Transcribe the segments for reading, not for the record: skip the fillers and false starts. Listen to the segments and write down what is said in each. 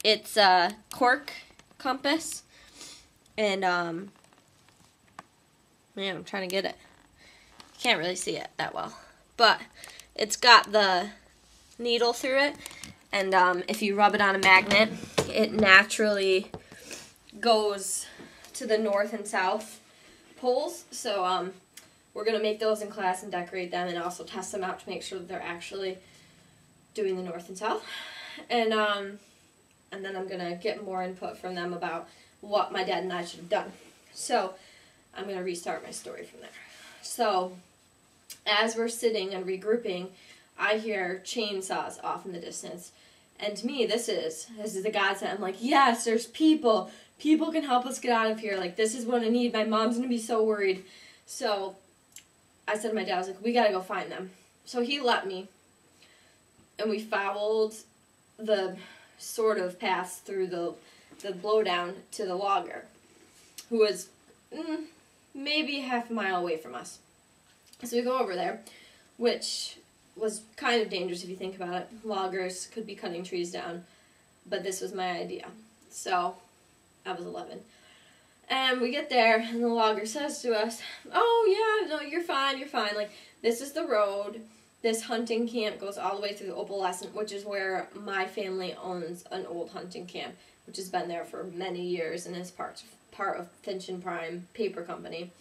It's a cork compass, and man, I'm trying to get it. Can't really see it that well, but it's got the needle through it, and if you rub it on a magnet, it naturally goes to the north and south poles. So we're gonna make those in class and decorate them, and also test them out to make sure that they're actually doing the north and south. And then I'm gonna get more input from them about what my dad and I should have done. So I'm gonna restart my story from there. So as we're sitting and regrouping, I hear chainsaws off in the distance. And to me, this is the godsend. I'm like, yes, there's people. People can help us get out of here. Like, this is what I need. My mom's going to be so worried. So I said to my dad, I was like, we got to go find them. So he let me. And we followed the sort of path through the blowdown to the logger, who was maybe half a mile away from us. So we go over there, which was kind of dangerous if you think about it. Loggers could be cutting trees down, but this was my idea. So I was 11. And we get there, and the logger says to us, oh yeah, no, you're fine, like, this is the road. This hunting camp goes all the way through the Opalescent, which is where my family owns an old hunting camp, which has been there for many years and is part of Finch and Prime Paper Company.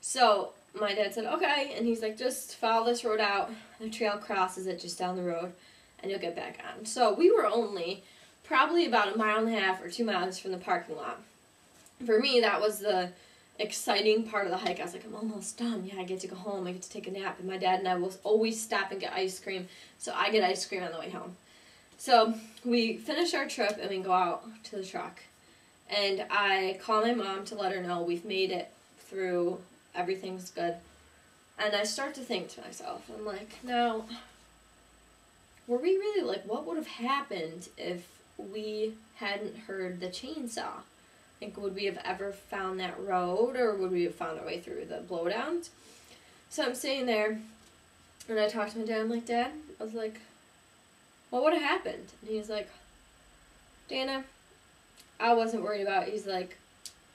So my dad said, okay, and he's like, just follow this road out, the trail crosses it just down the road, and you'll get back on. So we were only probably about 1.5 miles or 2 miles from the parking lot. For me, that was the exciting part of the hike. I was like, I'm almost done. Yeah, I get to go home, I get to take a nap, and my dad and I will always stop and get ice cream, so I get ice cream on the way home. So we finish our trip, and we go out to the truck, and I call my mom to let her know we've made it through. Everything's good. And I start to think to myself, I'm like, now, were we really, like, what would have happened if we hadn't heard the chainsaw? Like, would we have ever found that road, or would we have found our way through the blowdowns? So I'm sitting there, and I talked to my dad. I'm like, Dad, I was like, what would have happened? And he's like, Dana, I wasn't worried about it. He's like,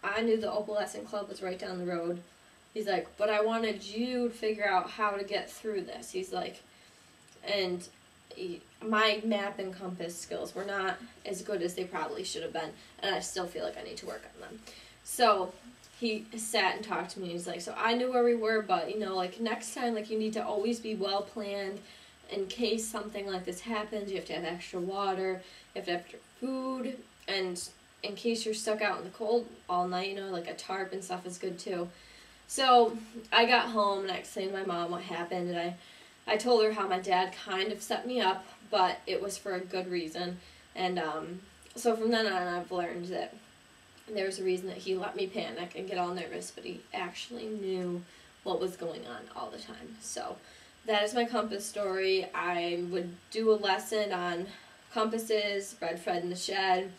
I knew the Opalescent Club was right down the road. He's like, but I wanted you to figure out how to get through this. He's like, and my map and compass skills were not as good as they probably should have been, and I still feel like I need to work on them. So he sat and talked to me. He's like, so I knew where we were, but, you know, like, next time, like, you need to always be well planned in case something like this happens. You have to have extra water, you have to have extra food, and in case you're stuck out in the cold all night, you know, like a tarp and stuff is good too. So I got home and I explained to my mom what happened, and I told her how my dad kind of set me up, but it was for a good reason. And so from then on, I've learned that there's a reason that he let me panic and get all nervous, but he actually knew what was going on all the time. So that is my compass story. I would do a lesson on compasses, Red Fred in the Shed,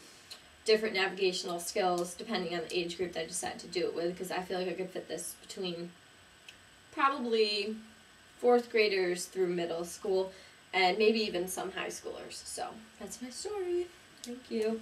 different navigational skills depending on the age group that I decide to do it with, because I feel like I could fit this between probably 4th graders through middle school and maybe even some high schoolers. So that's my story. Thank you.